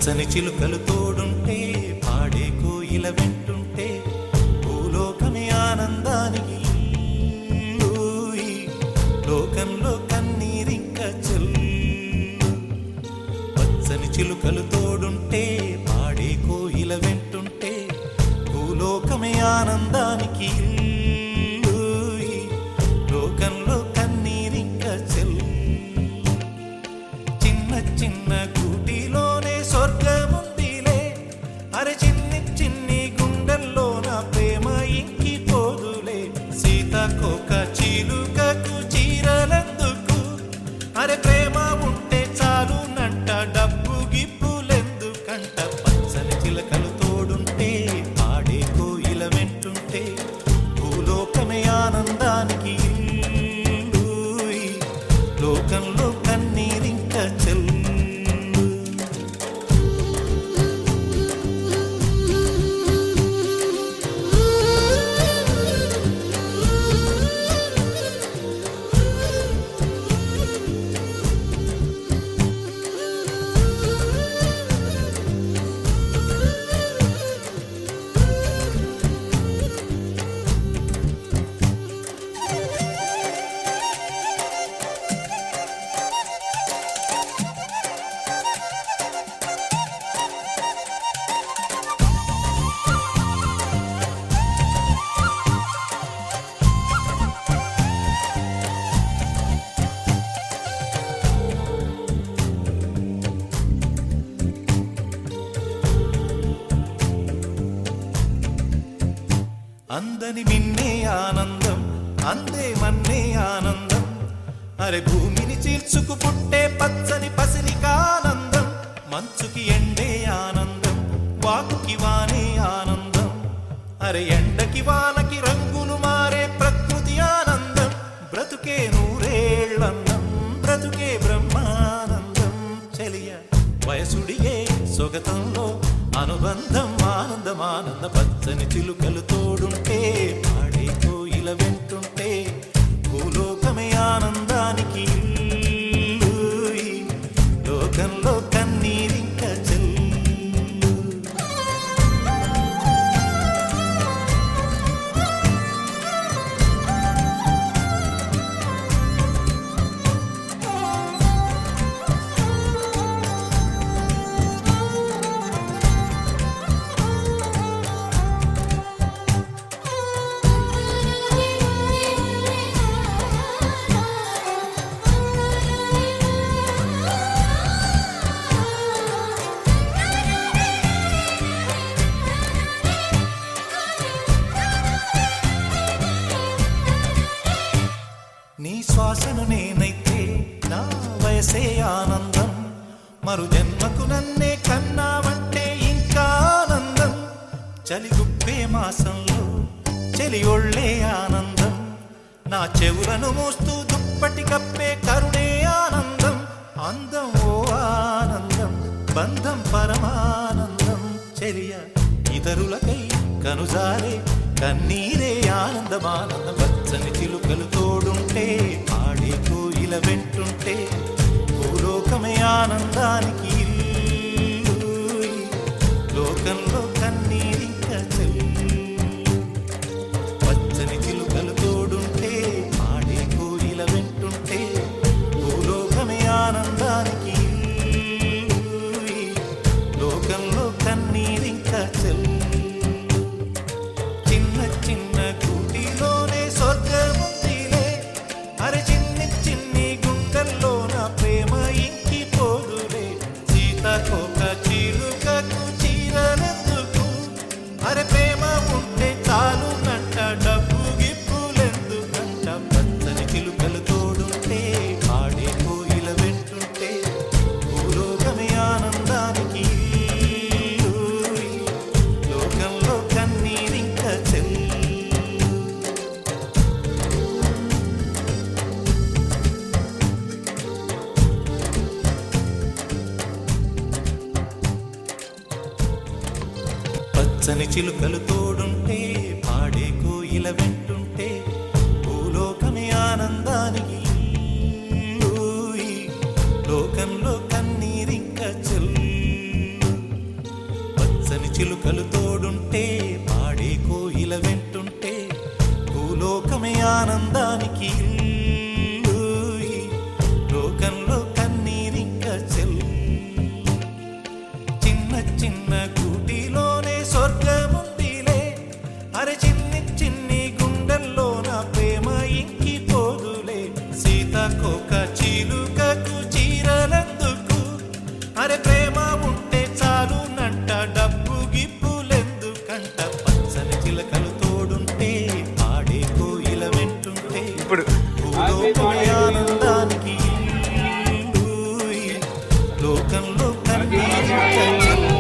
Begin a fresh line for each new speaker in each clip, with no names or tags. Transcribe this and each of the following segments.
పచ్చని చిలుకలు తోడుంటే పాడే కోయిల వెంటుంటే భూలోకమే ఆనందానికి లోకంలో కన్నీరింక చెల్లు. పచ్చని చిలుకలు తోడుంటే పాడే కోయిల వెంటుంటే భూలోకమే ఆనందానికి లోకంలో కన్నీరింక చెల్లు. చిన్న చిన్న కూటిలోనే స్వర్గముందిలే, అరే చిన్ని చిన్ని గుండెల్లో నా ప్రేమ ఇంకి పోదులే. సీతాకోక చిలుకకు చీరలెందుకు, అరే ప్రేమ ఉంటే చాలు నంట, డబ్బు గిప్పులెందుకంట. పచ్చని చిలకలు తోడుంటే పాడే కోయిల వెంటుంటే భూలోకమే ఆనందానికి లోకంలో కన్నీరింక చెల్లు. అందని మిన్నే ఆనందం, అందే మన్నే ఆనందం, అరే భూమిని చీల్చుకు పుట్టే పచ్చని పసిరికానందం. మంచుకి ఎండే ఆనందం, వాకుకి వానే ఆనందం, అరే ఎండకి వానకి రంగులు మారే ప్రకృతి ఆనందం. బ్రతుకే నూరేళ్ళందం, బ్రతుకే బ్రహ్మానందం. చెలియ వయసుడిగే సొగతంలో అనుబంధం ఆనందం ఆనంద. పచ్చని చిలుకలు తోడుంటే పాడే కోయిల వెంటుంటే భూలోకమే ఆనందానికి లోకంలో కన్నీరింక చెల్లు. నీ శ్వాసను నేనైతే నా వయసే ఆనందం, మరు జన్మకు నన్నే కన్నావంటే ఇంకా ఆనందం. చలిగుప్పే మాసంలో చెలి ఒళ్ళే ఆనందం, నా చెవులను మోస్తూ దుప్పటి కప్పే కరుణే ఆనందం. అందం ఓ ఆనందం, బంధం పరమానందం. చెలియ ఇతరులకై కనుజారే కన్నీరే ఆనందమానందం. పచ్చని చిలుకలు తోడుంటే పాడే కోయిల వెంటుంటే భూలోకమే ఆనందానికి లోకంలో కన్నీరింక చెల్లు. పచ్చని చిలుకలు తోడుంటే పాడే కోయిల వెంటుంటే భూలోకమే ఆనందానికి లోకంలో కన్నీరింక చెల్లు. చిన్న చిన్న కూటిలోనే స్వర్గముందిలే, అరే చిన్ని చిన్ని గుండెల్లో నా ప్రేమ ఇంకి పోదులే. సీతాకోక చిలుకకు చీరలెందుకు, అరే ప్రేమ ఉంటే చాలు నంట, డబ్బు గిప్పులెందుకంట. పచ్చని చిలుకలు తోడుంటే పాడే కోయిల వెంటుంటే భూలోకమే ఆనందానికి లోకంలో కన్నీరింక చెల్లు. పచ్చని చిలుకలు తోడుంటే పాడే కోయిల వెంటుంటే భూలోకమే ఆనందానికి లోకంలో కన్నీరింక చెల్లు. చిలుకలు తోడుంటే పాడే కోయిల వెంటుంటే భూలోకమే ఆనందానికి ఇల్లు. ఈ లోకంలో కన్నీరింక చెల్లు. చిన్న చిన్న కూటిలోనే స్వర్గముందిలే. అరే చిన్ని చిన్ని గుండెల్లో నా ప్రేమ ఇంకి పోదులే. సీతాకోక చిలుకకు చీరలందుకు. అరే ప్రేమ ఉంటే చాలు నంట, డబ్బు గిప్పులెందుకంట. పచ్చని చిలకలు తోడుంటే పాడే కోయిల వెంటుంటే
ఇప్పుడు
భూలోకమే ఆనందానికి ఇల్లు. ఈ లోకంలో కన్నీరింక చెల్లు.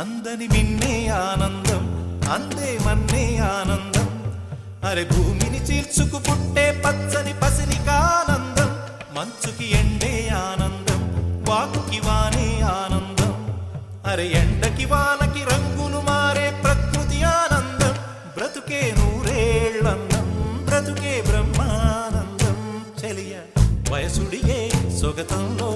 అందని మిన్నే ఆనందం, అందే మన్నే ఆనందం. అరే భూమిని చీల్చుకు పుట్టే పచ్చని పసిరికానందం. మంచుకి ఎండే ఆనందం, వాకుకి వానే ఆనందం. అరే ఎండకి వానకి రంగులు మారే ప్రకృతి ఆనందం. బ్రతుకే నూరేళ్ళందం, బ్రతుకే బ్రహ్మానందం. చెలియ వయసుడిగే సొగతంలో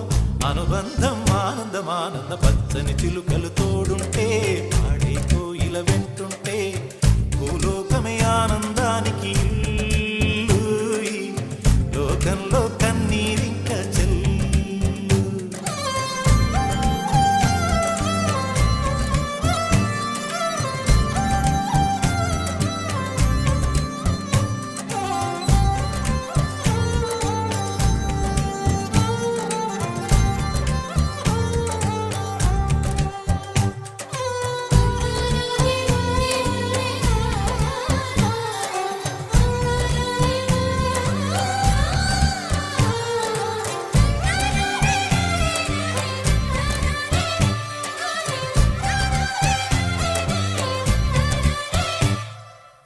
అనుబంధం ఆనందం ఆనంద. పచ్చని చిలుకలు తోడుంటే పాడే కోయిల వెంటుంటే భూలోకమే ఆనందానికి ఇల్లు. ఈ లోకంలో కన్నీరింక చెల్లు.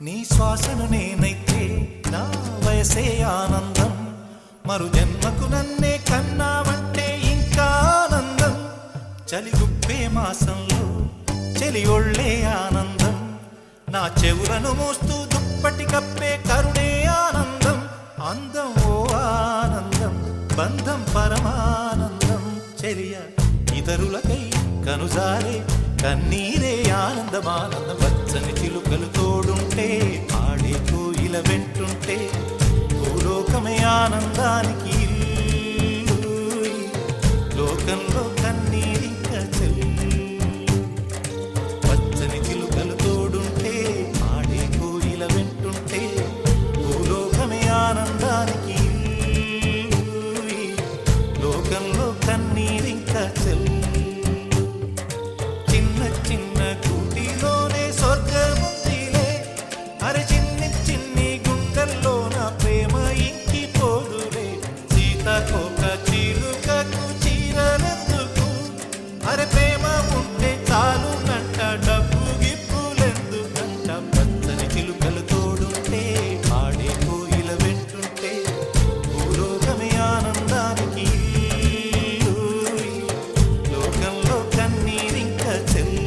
నీ శ్వాసను నేనైతే నా వయసే ఆనందం. మరు జన్మకు నన్నే కన్నావంటే ఇంకా ఆనందం. చలిగుప్పే మాసంలో చెలి ఒళ్ళే ఆనందం. నా చెవులను మోస్తూ దుప్పటి కప్పే కరుణే ఆనందం. అందం ఓ ఆనందం, బంధం పరమానందం. చెలియ ఇతరులకై కనుజారే కన్నీరే ఆనందమానందం. పచ్చని చిలుకలు తోడుంటే పాడే కోయిల వెంటుంటే భూలోకమే ఆనందానికి ఇల్లు. ఈ లోకంలో కన్నీరింక చెల్లు. పచ్చని చిలుకలు తోడుంటే పాడే కోయిల వెంటుంటే భూలోకమే ఆనందానికి ఇల్లు. ఈ లోకంలో కన్నీరింక చెల్లు. చిన్న చిన్న కూటిలోనే స్వర్గముందిలే. అరే చిన్ని చిన్ని గుండెల్లో నా ప్రేమ ఇంకి పోదులే. సీతాకోక చిలుకకు చీరలెందుకు. అరే ప్రేమ ఉంటే చాలు నంట, డబ్బు గిప్పులెందుకంట. పచ్చని చిలుకలు తోడుంటే పాడే కోయిల వెంటుంటే భూలోకమే ఆనందానికి ఇల్లు. ఈ లోకంలో కన్నీరింక చెల్లు.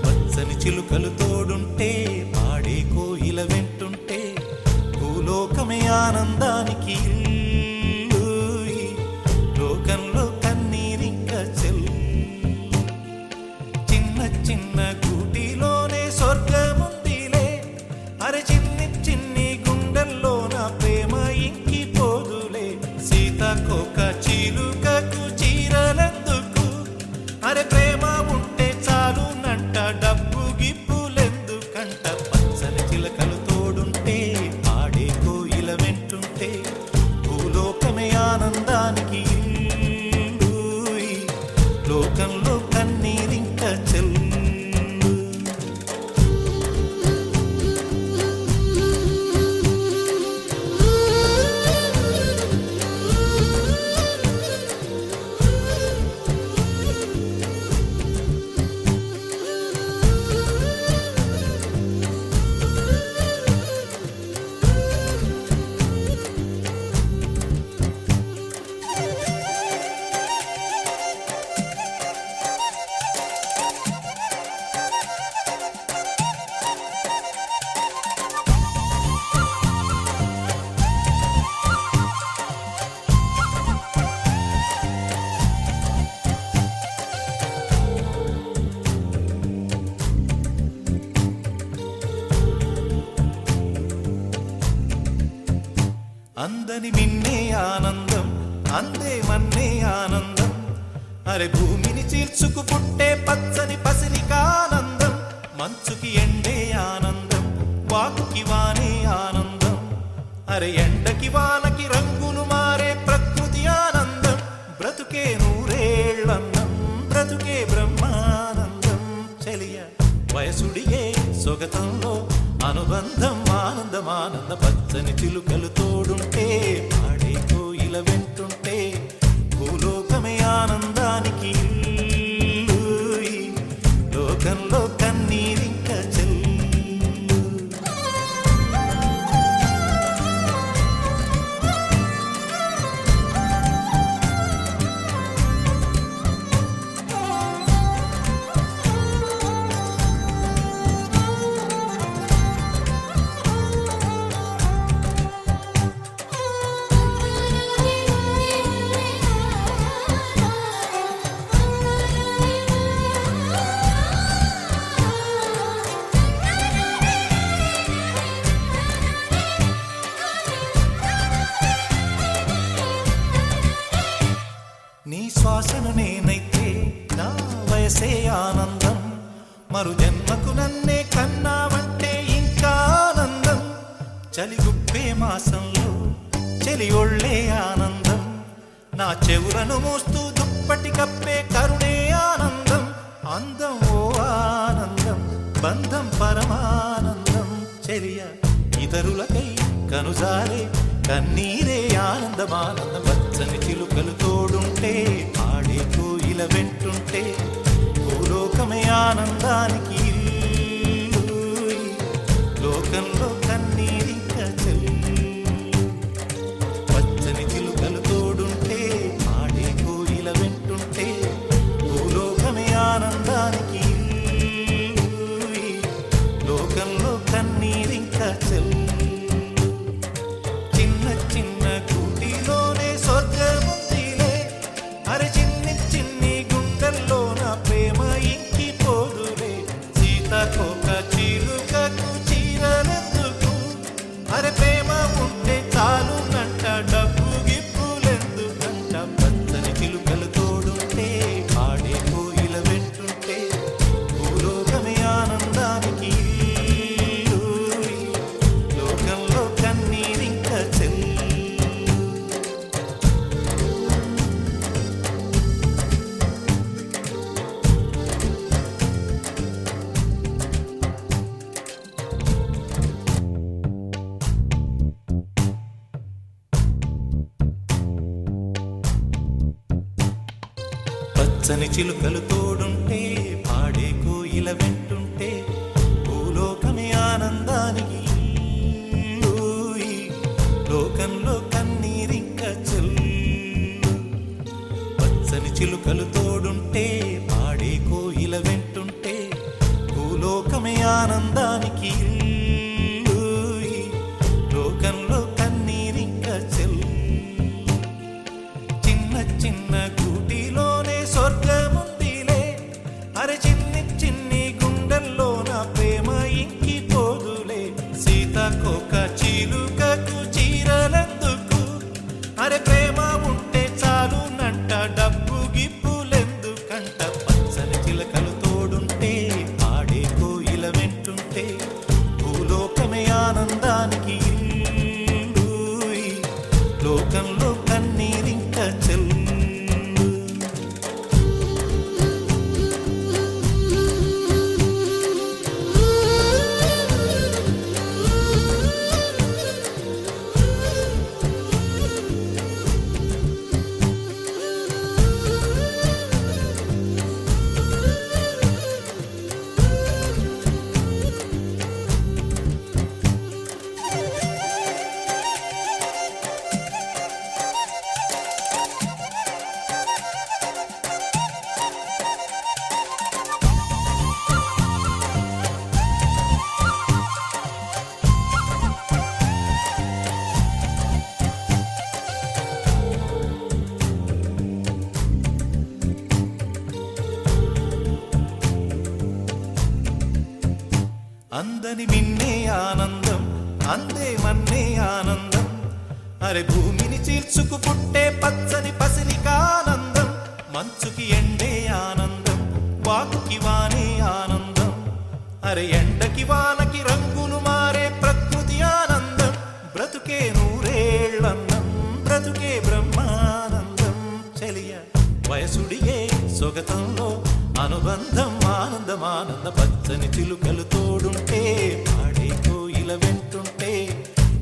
పచ్చని చిలుకలు తోడుంటే పాడే కోయిల వెంటుంటే భూలోకమే ఆనందానికి ఇల్లు. ఈ లోకంలో కన్నీరింక చెల్లు. చిన్న చిన్న కూటిలోనే స్వర్గముందిలే. అరే చిన్ని చిన్ని గుండెల్లో నా ప్రేమ ఇంకి పోదులే. సీతాకోక చిలుకకు చీరలెందుకు. అందని మిన్నే ఆనందం, అందే మన్నే ఆనందం. అరే భూమిని చీల్చుకు పుట్టే పచ్చని పసిరికానందం. మంచుకి ఎండే ఆనందం, వాకుకి వానే ఆనందం. అరే ఎండకి వానకి రంగులు మారే ప్రకృతి ఆనందం. బ్రతుకే నూరేళ్ళన్నం, బ్రతుకే బ్రహ్మానందం. చెలియ వయసుడిగే సొగతంలో అనుబంధం ఆనందం ఆనంద. పచ్చని చిలుకలు తోడుంటే, పాడే కోయిల వెంటుంటే, భూలోకమే ఆనందానికి ఇల్లు. ఈ లోకంలో కన్నీరింక చెల్లు. నీ శ్వాసను నేనైతే నా వయసే ఆనందం. మరు జన్మకు నన్నే కన్నావంటే ఇంకా ఆనందం. చలిగుప్పే మాసంలో చెలి ఒళ్ళే ఆనందం. నా చెవులను మోస్తూ దుప్పటి కప్పే కరుణే ఆనందం. అందం ఓ ఆనందం, బంధం పరమానందం. చెలియ ఇతరులకై కనుజారే కన్నీరే ఆనందమానందం. పచ్చని చిలుకలు తోడుంటే, ఆడే కోయిల వెంటుంటే, భూలోకమే ఆనందానికి ఇల్లు. లోకంలో కన్నీరింక చెల్లు. పచ్చని చిలుకలు తోడుంటే, ఆడే కోయిల వెంటుంటే, భూలోకమే ఆనందానికి ఇల్లు. లోకంలో కన్నీరింక చెల్లు. చిన్న చిన్న కూటిలోనే స్వర్గముందిలే. అరే చిన్ని చిన్ని గుండెల్లోన ప్రేమ ఇంకిపోదులే. సీతాకోక చిలుకకు చీరలెందుకు? అరే ప్రేమ ఉంటే చాలునంట, డబ్బు గిప్పులెందుకంట. పచ్చని చిలుకలు తోడుంటే, పాడే కోయిల వెంటుంటే, భూలోకమే ఆనందానికి ఇల్లు. లోకంలో కన్నీరింక చెల్లు. పచ్చని చిలుకలు తోడుంటే, పాడే కోయిల వెంటుంటే, భూలోకమే ఆనందానికి ఇల్లు. ఈ లోకంలో కన్నీరింక చెల్లు. పచ్చని చిలుకలు తోడుంటే, పాడే కోయిల వెంటుంటే, భూలోకమే ఆనందానికి ఇల్లు. ఈ లోకంలో కన్నీరింక చెల్లు. చిన్న చిన్న కూటిలోనే స్వర్గముందిలే. అరే చిన్ని చిన్ని గుండెల్లోన ప్రేమ ఇంకిపోదులే. సీతాకోక చిలుకకు చీరలెందుకు? అరే ప్రేమ ఉంటే చాలునంట, డబ్బు గిప్పులెందుకంట. పచ్చని చిలకలు తోడుంటే, పాడే కోయిల వెంటుంటే, భూలోకమే ఆనందానికి ఇల్లు. ఈ లోకంలో కన్నీరింక చెల్లు. అందని మిన్నే ఆనందం, అందే మన్నే ఆనందం. అరే భూమిని చీల్చుకు పుట్టే పచ్చని పసిరికానందం, మంచుకి ఎండే ఆనందం, వాకుకి వానే ఆనందం. అరే ఎండకి వానకి రంగులు మారే ప్రకృతి ఆనందం, బ్రతుకే నూరేళ్ళన్నం, బ్రతుకే బ్రహ్మానందం. చెలియ వయసుడిగే సొగతంలో అనుబంధం, ఆనందం ఆనంద. పచ్చని చిలుకలు తోడుంటే, పాడే కోయిల వెంటుంటే,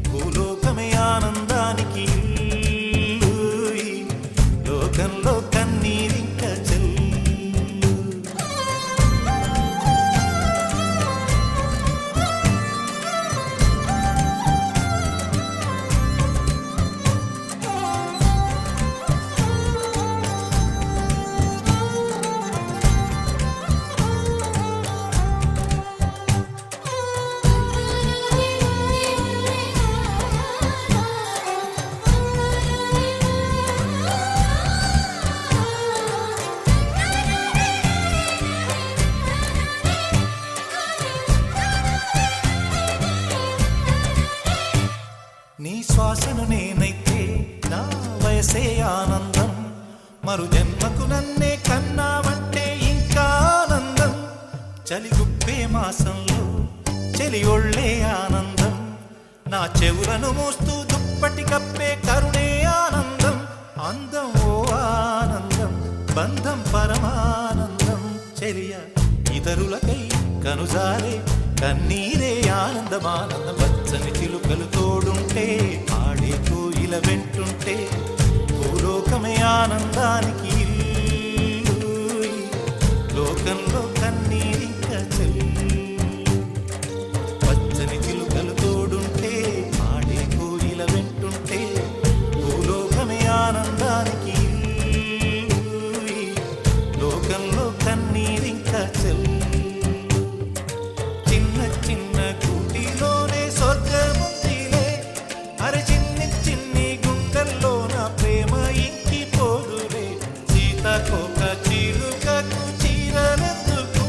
భూలోకమే ఆనందానికి ఇల్లు. ఈ లోకంలో కన్నీరింక చెల్లు. నీ శ్వాసను నేనైతే నా వయసే ఆనందం, మరు జన్మకు నన్నే కన్నావంటే ఇంకా ఆనందం. చలిగుప్పే మాసంలో చెలి ఒళ్ళే ఆనందం, నా చెవులను మోస్తూ దుప్పటి కప్పే కరుణే ఆనందం. అందం ఓ ఆనందం, బంధం పరమానందం. చెలియ ఇతరులకై కనుజారే కన్నీరే ఆనందమానందం. పచ్చని చిలుకలు తోడుంటే, ఆడే కోయిల వెంటుంటే, భూలోకమే ఆనందానికి ఇల్లు. ఈ లోకంలో కన్నీరింక చెల్లు. పచ్చని చిలుకలు తోడుంటే, ఆడే కోయిల వెంటుంటే, భూలోకమే ఆనందానికి ఇల్లు. ఈ లోకంలో కన్నీరింక చెల్లు. చిన్న చిన్న గూటిలోనే స్వర్గముందిలే, అరే చిన్ని చిన్ని గుండెల్లో నా ప్రేమ ఇంకిపోదులే. సీతాకోక చిలుకకు చీరలెందుకు,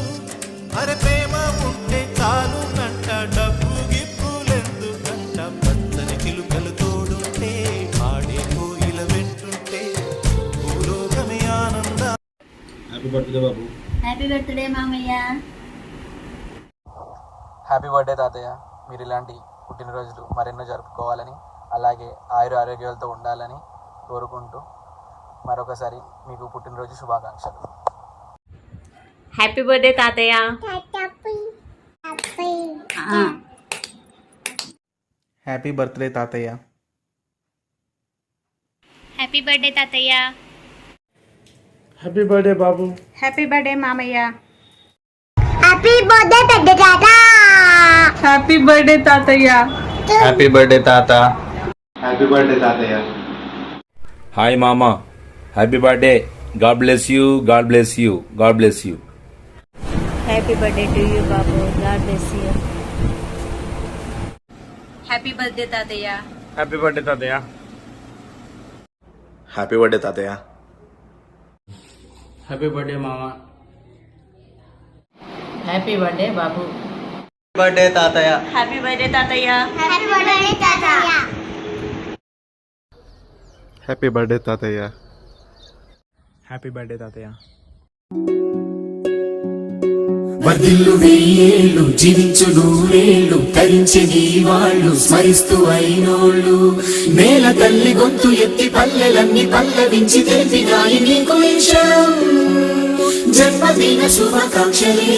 అరే ప్రేమ ఉంటే చాలునంట, డబ్బు గిప్పులెందుకంట. పచ్చని చిలుకలు తోడుంటే, ఆడే కోయిల వెంటుంటే, భూలోకమే ఆనంద.
హ్యాపీ బర్త్డే బాబు.
హ్యాపీ బర్త్డే మామయ్య.
హ్యాపీ బర్త్డే తాతయ్య. మీరు ఇలాంటి పుట్టినరోజులు మరెన్నో జరుపుకోవాలని, అలాగే ఆరోగ్యాలతో ఉండాలని కోరుకుంటూ మరొకసారి మీకు పుట్టినరోజు శుభాకాంక్షలు.
హ్యాపీ బర్త్డే తాతయ్య.
హ్యాపీ బర్త్డే తాతయ్య.
హ్యాపీ బర్త్డే తాతయ్య.
హ్యాపీ బర్త్డే బాబు.
హ్యాపీ బర్త్డే మామయ్య.
హ్యాపీ బర్త్డే పెద్ద తాత.
హ్యాపీ బర్త్డే తాతయ్య.
హ్యాపీ బర్త్డే తాత.
హ్యాపీ బర్త్డే తాతయ్య.
హాయ్ మామ, happy birthday. God bless you, God bless you, God bless you.
Happy birthday to you Babu. God bless you. Happy birthday తాతయ్య.
Happy birthday తాతయ్య.
Happy birthday తాతయ్య.
Happy birthday మామ.
Happy birthday బాబు.
Birthday తాతయ్య.
Happy birthday తాతయ్య.
Happy birthday తాతయ్య.
Happy birthday తాతయ్య.
Happy birthday తాతయ్య.
వర్ధిల్లు వెయ్యేళ్ళు, జీవించు నూరేళ్ళు, తరించి నీ వాళ్ళు స్మరిస్తూ అయినోళ్ళు. నేల తల్లి గొంతు ఎత్తి పల్లెలన్నీ పల్లవించి తెలిపినాయి నీకు ఈ క్షణం. జన్మదిన శుభాకాంక్షలే.